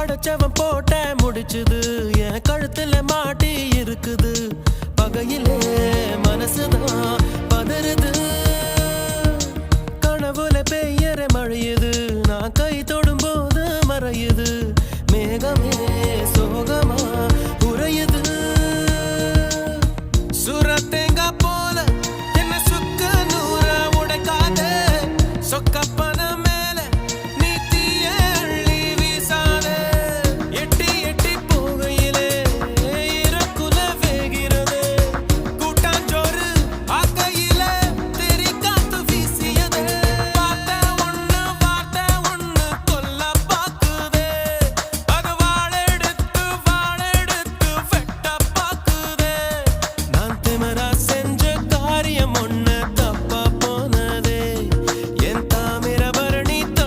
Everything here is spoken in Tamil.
படைச்சவன் போட்ட முடிச்சுது என் கழுத்துல மாட்டி இருக்குது பகையிலே மனசுதான் பதறுது கனவுல பெய்யற மழையுது நான் கை தொட